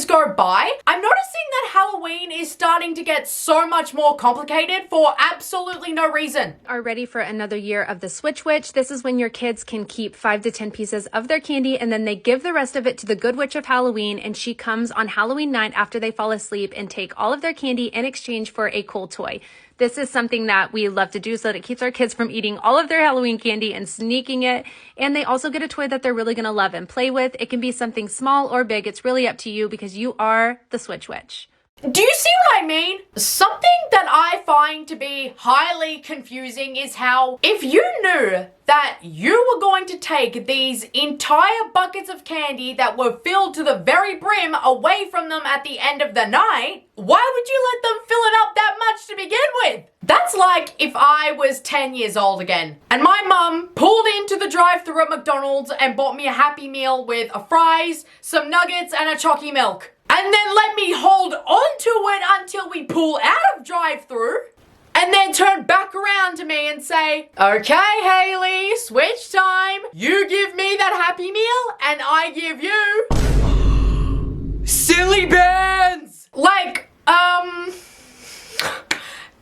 years go by, I'm noticing that Halloween is starting to get so much more complicated for absolutely no reason. Are ready for another year of the Switch Witch. This is when your kids can keep 5 to 10 pieces of their candy and then they give the rest of it to the Good Witch of Halloween, and she comes on Halloween night after they fall asleep and take all of their candy in exchange for a cool toy. This is something that we love to do so that it keeps our kids from eating all of their Halloween candy and sneaking it. And they also get a toy that they're really going to love and play with. It can be something small or big. It's really up to you because you are the Switch Witch. Do you see what I mean? Something that I find to be highly confusing is how if you knew that you were going to take these entire buckets of candy that were filled to the very brim away from them at the end of the night, why would you let them fill it up that much to begin with? That's like if I was 10 years old again and my mum pulled into the drive-thru at McDonald's and bought me a Happy Meal with a fries, some nuggets and a chalky milk. And then let me hold on to it until we pull out of drive-thru, and then turn back around to me and say, okay, Hayley, switch time. You give me that Happy Meal, and I give you silly bands. Like,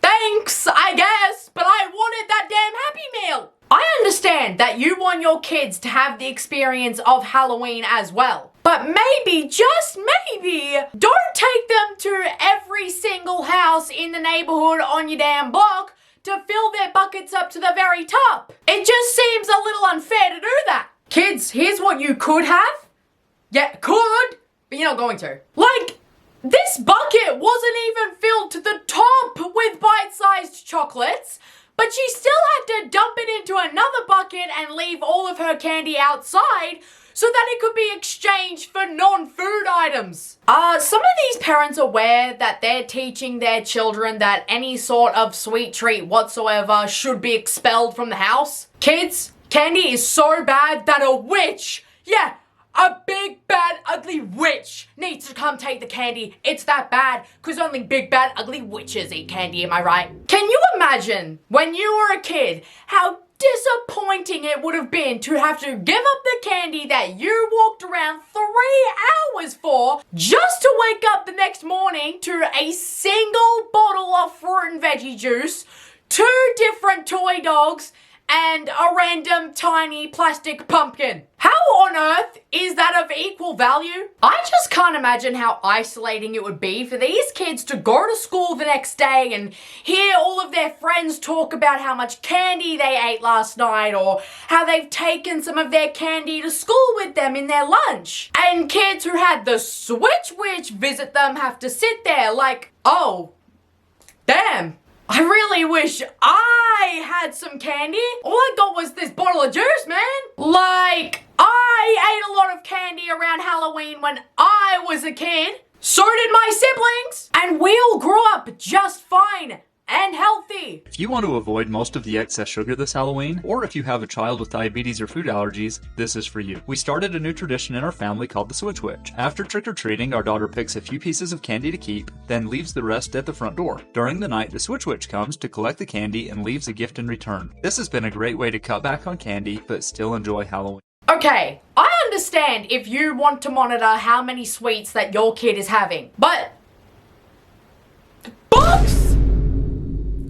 thanks, I guess, but I wanted that damn Happy Meal. I understand that you want your kids to have the experience of Halloween as well. But maybe, just maybe, don't take them to every single house in the neighborhood on your damn block to fill their buckets up to the very top. It just seems a little unfair to do that. Kids, here's what you could have. Yeah, could, but you're not going to. Like, this bucket wasn't even filled to the top with bite-sized chocolates, but she still had to dump it into another bucket and leave all of her candy outside so that it could be exchanged for non-food items. Some of these parents are aware that they're teaching their children that any sort of sweet treat whatsoever should be expelled from the house. Kids, candy is so bad that a witch, yeah, a big, bad, ugly witch needs to come take the candy. It's that bad, because only big, bad, ugly witches eat candy, am I right? Can you imagine, when you were a kid, how disappointing it would have been to have to give up the candy that you walked around 3 hours for just to wake up the next morning to a single bottle of fruit and veggie juice, 2 different toy dogs, and a random tiny plastic pumpkin? How on earth is that of equal value? I just can't imagine how isolating it would be for these kids to go to school the next day and hear all of their friends talk about how much candy they ate last night or how they've taken some of their candy to school with them in their lunch. And kids who had the Switch Witch visit them have to sit there like, oh, damn. I really wish I had some candy. All I got was this bottle of juice, man. Like, I ate a lot of candy around Halloween when I was a kid. So did my siblings. And we all grew up just fine and healthy. If you want to avoid most of the excess sugar this Halloween, or if you have a child with diabetes or food allergies, this is for you. We started a new tradition in our family called the Switch Witch. After trick-or-treating, our daughter picks a few pieces of candy to keep, then leaves the rest at the front door. During the night, the Switch Witch comes to collect the candy and leaves a gift in return. This has been a great way to cut back on candy, but still enjoy Halloween. Okay, I understand if you want to monitor how many sweets that your kid is having, but books?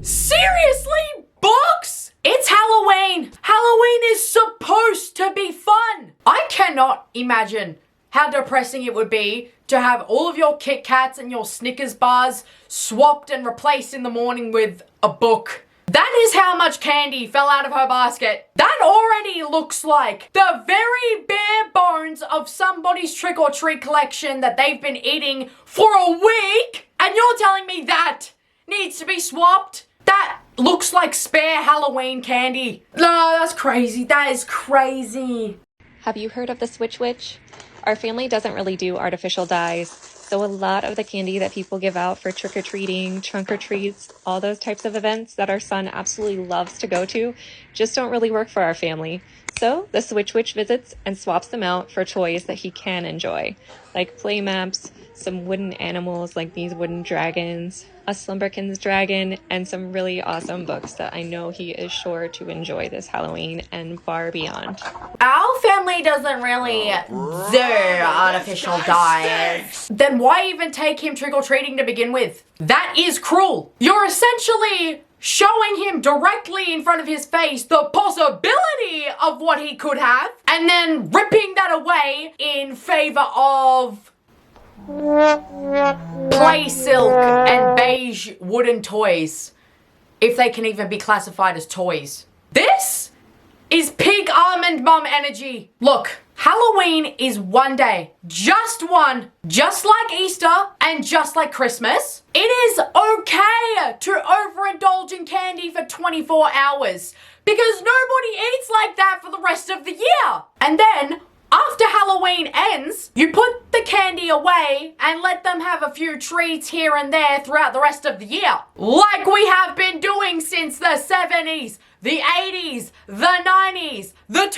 Seriously, books? It's Halloween. Halloween is supposed to be fun. I cannot imagine how depressing it would be to have all of your Kit Kats and your Snickers bars swapped and replaced in the morning with a book. That is how much candy fell out of her basket. That already looks like the very bare bones of somebody's trick-or-treat collection that they've been eating for a week, and you're telling me that needs to be swapped? That looks like spare Halloween candy. No, that's crazy. That is crazy. Have you heard of the Switch Witch? Our family doesn't really do artificial dyes, so a lot of the candy that people give out for trick-or-treating, trunk-or-treats, all those types of events that our son absolutely loves to go to, just don't really work for our family. So the Switch Witch visits and swaps them out for toys that he can enjoy, like play maps, some wooden animals like these wooden dragons, a Slumberkins dragon, and some really awesome books that I know he is sure to enjoy this Halloween and far beyond. Our family doesn't really do artificial dyes. Then why even take him trick-or-treating to begin with? That is cruel. You're essentially showing him directly in front of his face the possibility of what he could have, and then ripping that away in favor of play silk and beige wooden toys, if they can even be classified as toys. This is peak almond mum energy. Look, Halloween is one day, just one, just like Easter and just like Christmas. It is okay to overindulge in candy for 24 hours because nobody eats like that for the rest of the year. And then after Halloween ends, you put the candy away and let them have a few treats here and there throughout the rest of the year. Like we have been doing since the 70s, the 80s, the 90s, the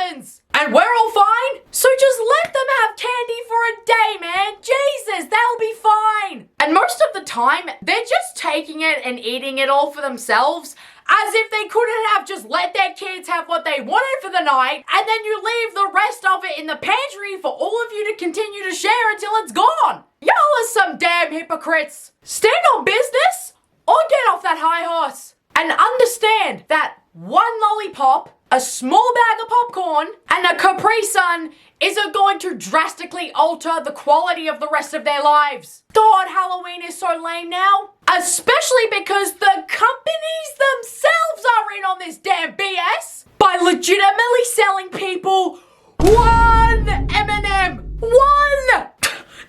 2000s. And we're all fine? So just let them have candy for a day, man. Jesus, they'll be fine. And most of the time, they're just taking it and eating it all for themselves, as if they couldn't have just let their kids have what they wanted for the night, and then you leave the rest of it in the pantry for all of you to continue to share until it's gone. Y'all are some damn hypocrites. Stand on business or get off that high horse. And understand that one lollipop, a small bag of popcorn, and a Capri Sun isn't going to drastically alter the quality of the rest of their lives. God, Halloween is so lame now. Especially because the companies themselves are in on this damn BS by legitimately selling people one M&M. One!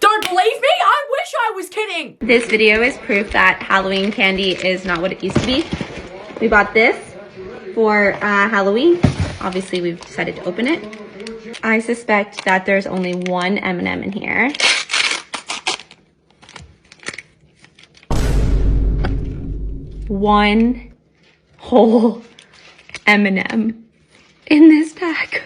Don't believe me? I wish I was kidding. This video is proof that Halloween candy is not what it used to be. We bought this for Halloween. Obviously, we've decided to open it. I suspect that there's only one M&M in here. One whole M&M in this pack.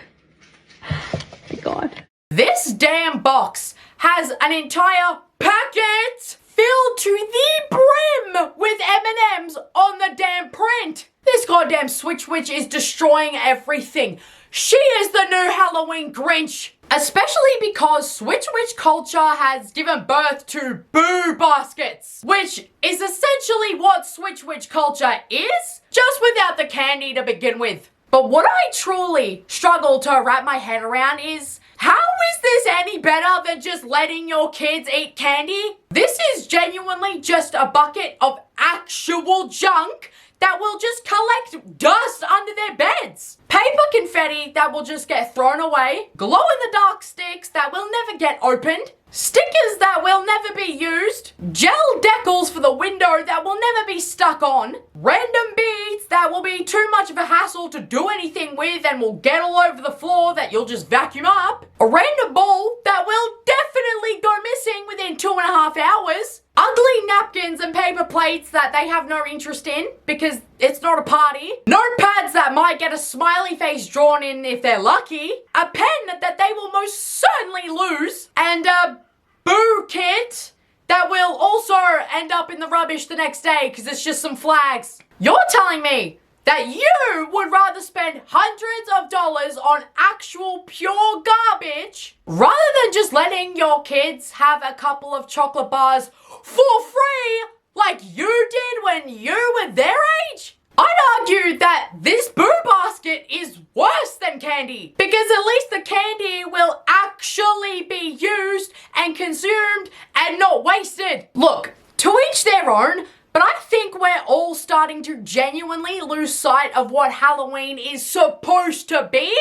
Oh my God. This damn box has an entire packet filled to the brim with M&Ms on the damn print. This goddamn Switch Witch is destroying everything. She is the new Halloween Grinch. Especially because Switch Witch culture has given birth to boo baskets, which is essentially what Switch Witch culture is, just without the candy to begin with. But what I truly struggle to wrap my head around is, how is this any better than just letting your kids eat candy? This is genuinely just a bucket of actual junk that will just collect dust under their beds. Paper confetti that will just get thrown away. Glow-in-the-dark sticks that will never get opened. Stickers that will never be used. Gel decals for the window that will never be stuck on. Random beads that will be too much of a hassle to do anything with and will get all over the floor that you'll just vacuum up. A random ball that will definitely go missing within 2.5 hours. Ugly napkins and paper plates that they have no interest in because it's not a party. Notepads that might get a smiley face drawn in if they're lucky. A pen that they will most certainly lose. And a boo kit that will also end up in the rubbish the next day because it's just some flags. You're telling me that you would rather spend hundreds of dollars on actual pure garbage rather than just letting your kids have a couple of chocolate bars for free like you did when you were their age? I'd argue that this boo basket is worse than candy because at least the candy will actually be used and consumed and not wasted. Look, to each their own, but I think we're all starting to genuinely lose sight of what Halloween is supposed to be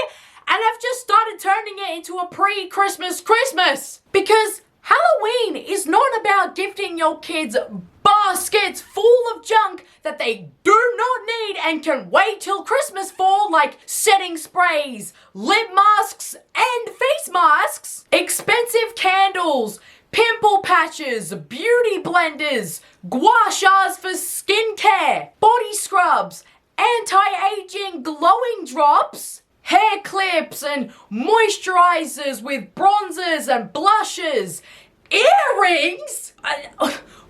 and have just started turning it into a pre-Christmas Christmas. Because Halloween is not about gifting your kids baskets full of junk that they do not need and can wait till Christmas for, like setting sprays, lip masks, and face masks, expensive candles, pimple patches, beauty blenders, gua sha for skincare, body scrubs, anti-aging glowing drops, hair clips and moisturizers with bronzers and blushes, earrings,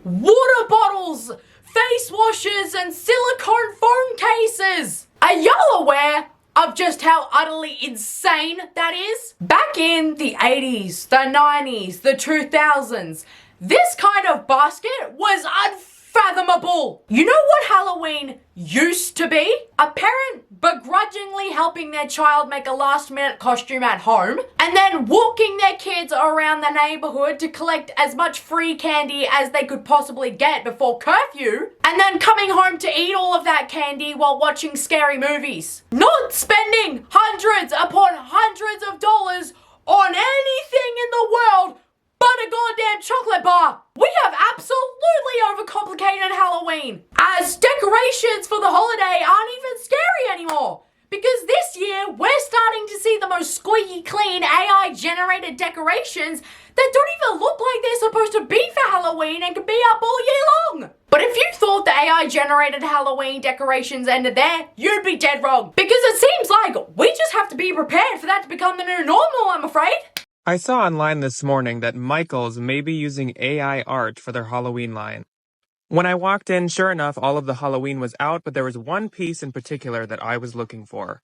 water bottles, face washes, and silicone phone cases. Are y'all aware of just how utterly insane that is? Back in the 80s, the 90s, the 2000s, this kind of basket was unfathomable. You know what Halloween used to be? A parent begrudgingly helping their child make a last-minute costume at home and then walking their kids around the neighborhood to collect as much free candy as they could possibly get before curfew, and then coming home to eat all of that candy while watching scary movies. Not spending hundreds upon hundreds of dollars on anything in the world but a goddamn chocolate bar. We have absolutely overcomplicated Halloween, as decorations for the holiday aren't even scary anymore. Because this year, we're starting to see the most squeaky clean AI-generated decorations that don't even look like they're supposed to be for Halloween and can be up all year long. But if you thought the AI-generated Halloween decorations ended there, you'd be dead wrong. Because it seems like we just have to be prepared for that to become the new normal, I'm afraid. I saw online this morning that Michaels may be using AI art for their Halloween line. When I walked in, sure enough, all of the Halloween was out, but there was one piece in particular that I was looking for.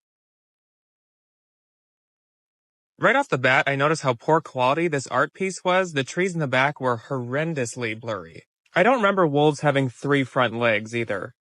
Right off the bat, I noticed how poor quality this art piece was. The trees in the back were horrendously blurry. I don't remember wolves having 3 front legs either.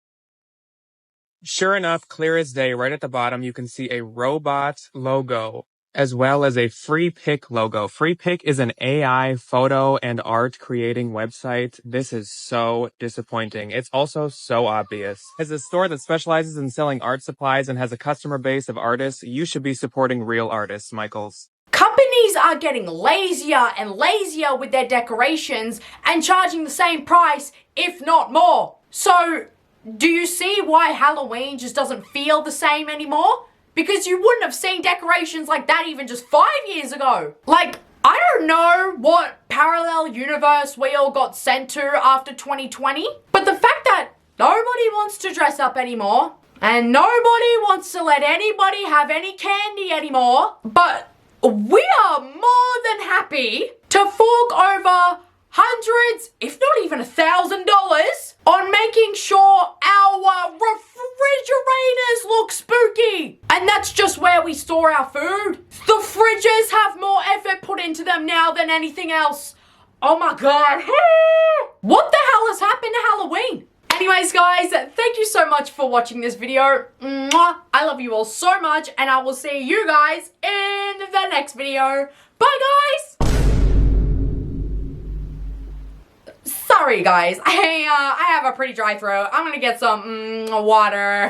Sure enough, clear as day, right at the bottom, you can see a robot logo, as well as a Free Pick logo. Free Pick is an AI photo and art creating website. This is so disappointing. It's also so obvious. As a store that specializes in selling art supplies and has a customer base of artists, you should be supporting real artists, Michaels. Companies are getting lazier and lazier with their decorations and charging the same price, if not more. So, do you see why Halloween just doesn't feel the same anymore? Because you wouldn't have seen decorations like that even just 5 years ago. Like, I don't know what parallel universe we all got sent to after 2020, but the fact that nobody wants to dress up anymore, and nobody wants to let anybody have any candy anymore, but we are more than happy to fork over hundreds, if not even $1,000, on making sure our refrigerators look spooky. And that's just where we store our food. The fridges have more effort put into them now than anything else. Oh my god. What the hell has happened to Halloween? Anyways, guys, thank you so much for watching this video. Mwah. I love you all so much, and I will see you guys in the next video. Bye, guys! Sorry, guys. I have a pretty dry throat. I'm gonna get some water.